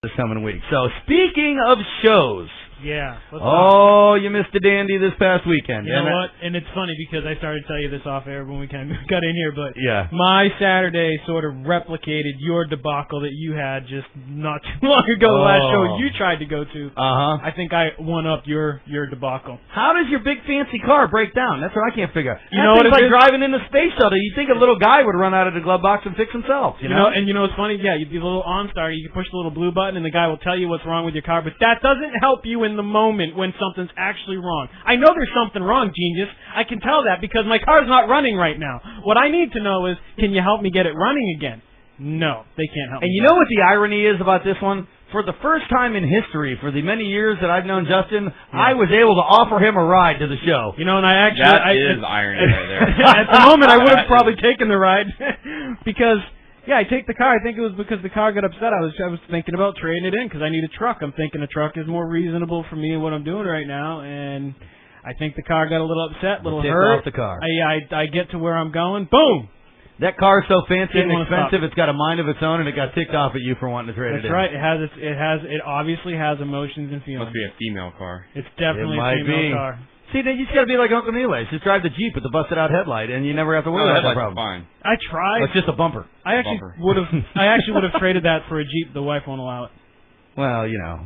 this coming week. So, speaking of shows. Yeah. You missed a dandy this past weekend. You know what? And it's funny because I started to tell you this off air when we kind of got in here, but yeah. My Saturday sort of replicated your debacle that you had just not too long ago. The last show you tried to go to. I think I won up your debacle. How does your big fancy car break down? That's what I can't figure out. You know what it's like driving in the space shuttle. You think a little guy would run out of the glove box and fix himself. You know? And you know what's funny? Yeah, you'd be a little OnStar. You can push the little blue button, and the guy will tell you what's wrong with your car. But that doesn't help you in the moment when something's actually wrong. I know there's something wrong, genius. I can tell that because my car's not running right now. What I need to know is, can you help me get it running again? No, they can't help me. And you know what the irony is about this one? For the first time in history, for the many years that I've known Justin, I was able to offer him a ride to the show. You know, and I actually... That is irony right there. At the moment, I would have probably taken the ride because... Yeah, I take the car. I think it was because the car got upset. I was thinking about trading it in because I need a truck. I'm thinking a truck is more reasonable for me and what I'm doing right now, and I think the car got a little upset, a little hurt. Off the car. I get to where I'm going. Boom! That car's so fancy and expensive, it's got a mind of its own, and it got ticked off at you for wanting to trade it in. That's right. It obviously has emotions and feelings. Must be a female car. It's definitely a female car. See, then you just got to be like Uncle Neeley. Just drive the Jeep with the busted-out headlight, and you never have to worry about that problem. Fine. I tried. It's just a bumper. I actually would have traded that for a Jeep. The wife won't allow it. Well, you know,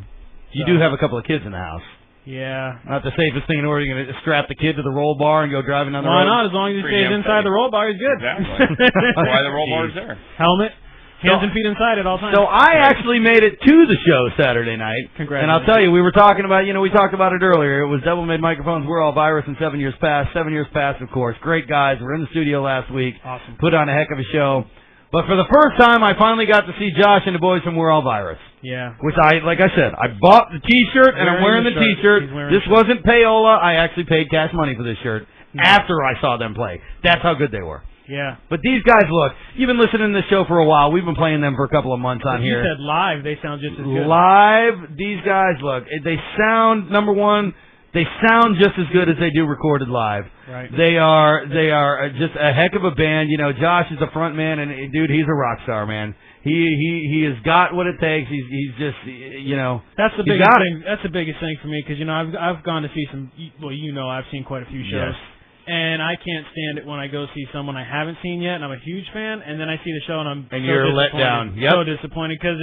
you do have a couple of kids in the house. Yeah. Not the safest thing in the world. You're going to strap the kid to the roll bar and go driving down the road? Why not? As long as he stays inside the roll bar, he's good. Exactly. That's why the roll bar is there. Helmet. Hands and feet inside at all times. So I actually made it to the show Saturday night. Congratulations. And I'll tell you, we were talking about, we talked about it earlier. It was Devil Made Microphones, We're All Virus, and 7 Years Past. 7 Years Past, of course. Great guys. We're in the studio last week. Awesome. Put on a heck of a show. But for the first time, I finally got to see Josh and the boys from We're All Virus. Yeah. Which like I said, I bought the T-shirt, and I'm wearing the T-shirt. This wasn't payola. I actually paid cash money for this shirt after I saw them play. That's how good they were. Yeah. But these guys, look, you've been listening to this show for a while. We've been playing them for a couple of months on here. You said live, they sound just as good. Live, these guys, look, they sound, number one, they sound just as good as they do recorded live. Right. They are just a heck of a band. Josh is the front man, and dude, he's a rock star, man. He has got what it takes. He's just, That's the biggest thing. That's the biggest thing for me because I've gone to see some. Well, I've seen quite a few shows. Yes. And I can't stand it when I go see someone I haven't seen yet, and I'm a huge fan, and then I see the show, and I'm you're let down. Yep. So disappointed because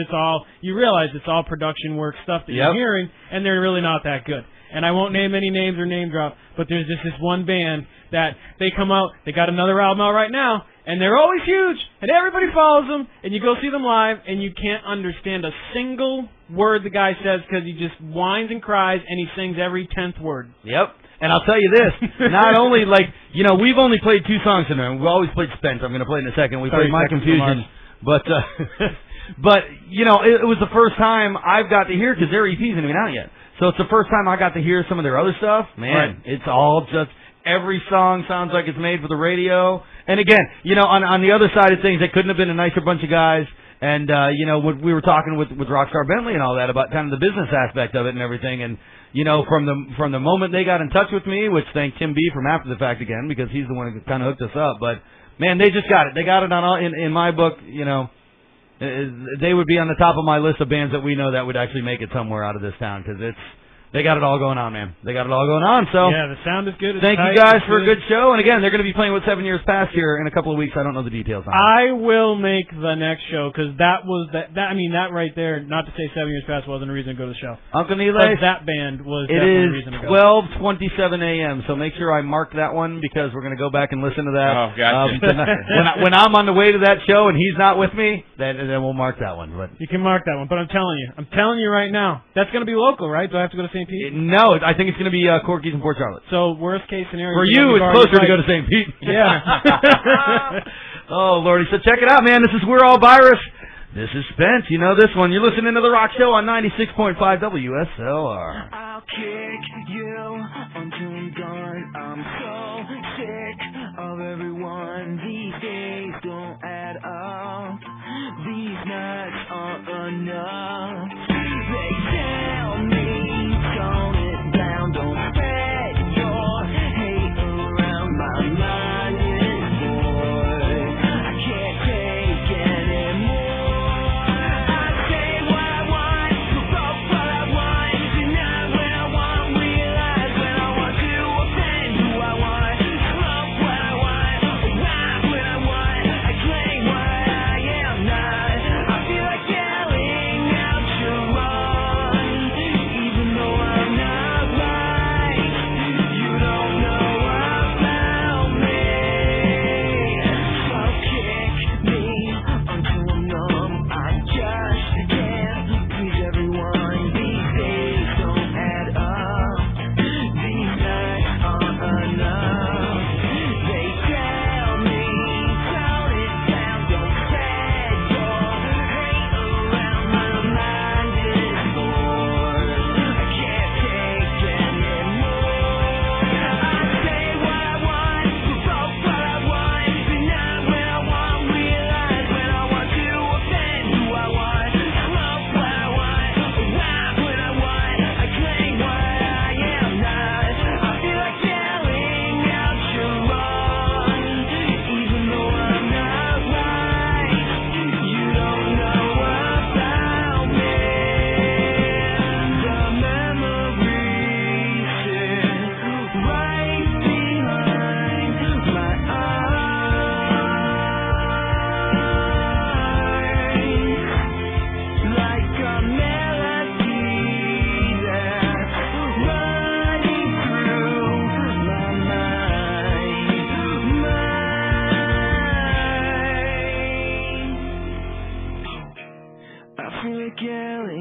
you realize it's all production work stuff that you're hearing, and they're really not that good. And I won't name any names or name drop, but there's just this one band that they come out, they got another album out right now, and they're always huge, and everybody follows them, and you go see them live, and you can't understand a single word the guy says because he just whines and cries, and he sings every 10th word. Yep. And I'll tell you this, not only, we've only played 2 songs in there. We've always played Spent. I'm going to play it in a second. We played My Confusion. But, it was the first time I've got to hear, because their EP's isn't even out yet. So it's the first time I got to hear some of their other stuff. Man, It's all just, every song sounds like it's made for the radio. And again, on the other side of things, they couldn't have been a nicer bunch of guys. And, when we were talking with Rockstar Bentley and all that about kind of the business aspect of it and everything, and, from the moment they got in touch with me, which thank Tim B from After the Fact again, because he's the one who kind of hooked us up. But, man, they just got it. They got it in my book, they would be on the top of my list of bands that we know that would actually make it somewhere out of this town, because they got it all going on, man. They got it all going on. So yeah, the sound is good. Thank you guys for a good show. And again, they're going to be playing with 7 Years Past here in a couple of weeks. I don't know the details on it. I will make the next show because that right there. Not to say 7 Years Past wasn't a reason to go to the show. Uncle Neeley, that band was definitely a reason to go. It is 12:27 a.m. So make sure I mark that one because we're going to go back and listen to that. Oh, gotcha. When I'm on the way to that show and he's not with me, then we'll mark that one. But you can mark that one. But I'm telling you right now, that's going to be local, right? Do I have to go to St. Pete? No. I think it's going to be Corky's in Port Charlotte. So worst case scenario for you, it's closer to go to St. Pete. Yeah. Oh Lordy! So check it out, man. This is We're All Virus. This is Spence. You know this one. You're listening to the Rock Show on 96.5 WSLR. I'll kick you until I'm done. I'm so sick of everyone. These days don't add up. These nights aren't enough. They tell me tone it down. Don't spread your hate around. My mind is void. I can't take anymore. I say what I want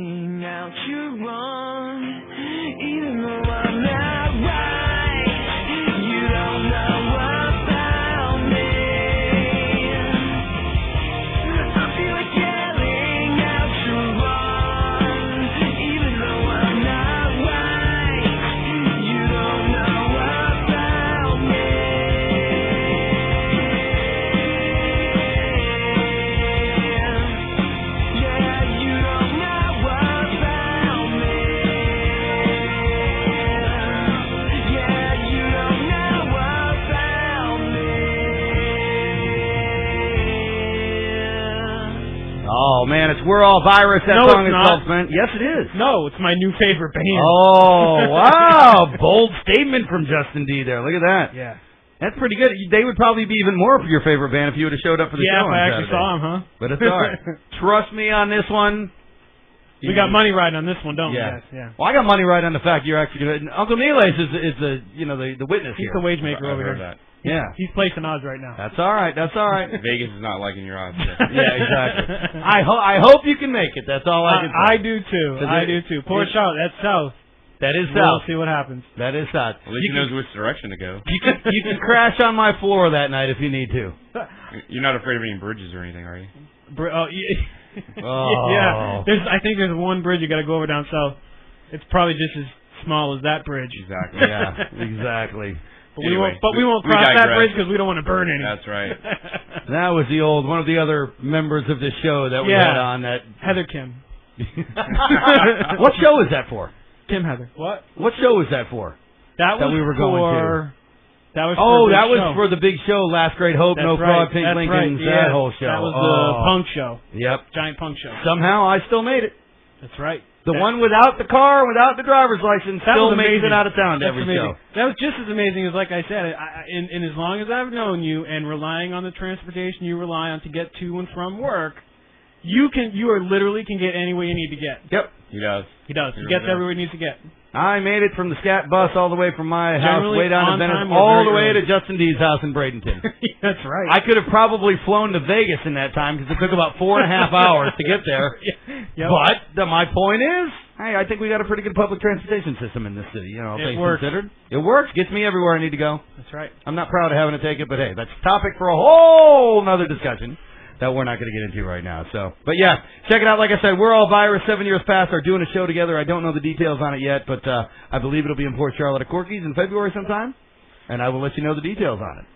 yelling out you're wrong, even though I'm not right. You don't know about me. I feel like yelling out you're wrong, even though I'm not right. You don't know about me. Yeah, you don't know about me. Yeah, you don't know about me. Oh man, it's We're All Virus. That No, song it's itself, not. man. Yes, it is. No, it's my new favorite band. Oh wow, bold statement from Justin D. There. Look at that. Yeah. That's pretty good. They would probably be even more of your favorite band if you would have showed up for the Yeah, show if on I actually Saturday. saw him, huh? But it's all right. Trust me on this one. We got money riding on this one, don't Yeah. we, guys? Yeah. Well, I got money right on the fact you're actually going to... Uncle Neelace is the, the witness He's here. the wage maker I've over heard here. that. Yeah. He's placing odds right now. That's all right. That's all right. Vegas is not liking your odds. Yeah, exactly. I hope you can make it. That's all I can say. I do too. I do too. Poor Charlotte. That's south. That is We'll south. see what happens. That is south. At least he knows which direction to go. You can crash on my floor that night if you need to. You're not afraid of any bridges or anything, are you? Oh, yeah. Oh. Yeah. I think there's one bridge you got to go over down south. It's probably just as small as that bridge. Exactly. Yeah, exactly. But Anyway, we won't we cross that digress. bridge because we don't want to burn any. That's right. That was one of the other members of this show that we Yeah. had on that. Heather Kim. What show is that for? Kim Heather. What? What show is that for? That was we were going for. That was Oh, for a big that was show. for the big show, Last Great Hope, That's No right. Frog, Pink That's Lincolns, right. that Yeah. whole show. That was the punk show. Yep. Giant punk show. Somehow I still made it. That's right. The one without the car, without the driver's license, That still was makes amazing. it out of town to That's every amazing. show. That was just as amazing as, like I said, in as long as I've known you and relying on the transportation you rely on to get to and from work, you literally can get anywhere you need to get. Yep. He does. He does. He He gets really does. everywhere he needs to get. I made it from the scat bus all the way from my house Generally way down to on Venice, time or all the very way early. to Justin D's house in Bradenton. That's right. I could have probably flown to Vegas in that time because it took about 4.5 hours to get there. Yep. But my point is, hey, I think we got a pretty good public transportation system in this city. All It things works. considered, it works. Gets me everywhere I need to go. That's right. I'm not proud of having to take it, but hey, that's a topic for a whole nother discussion that we're not going to get into right now. So, but yeah, check it out. Like I said, We're All Virus, 7 years past, are doing a show together. I don't know the details on it yet, but I believe it'll be in Port Charlotte at Corky's in February sometime, and I will let you know the details on it.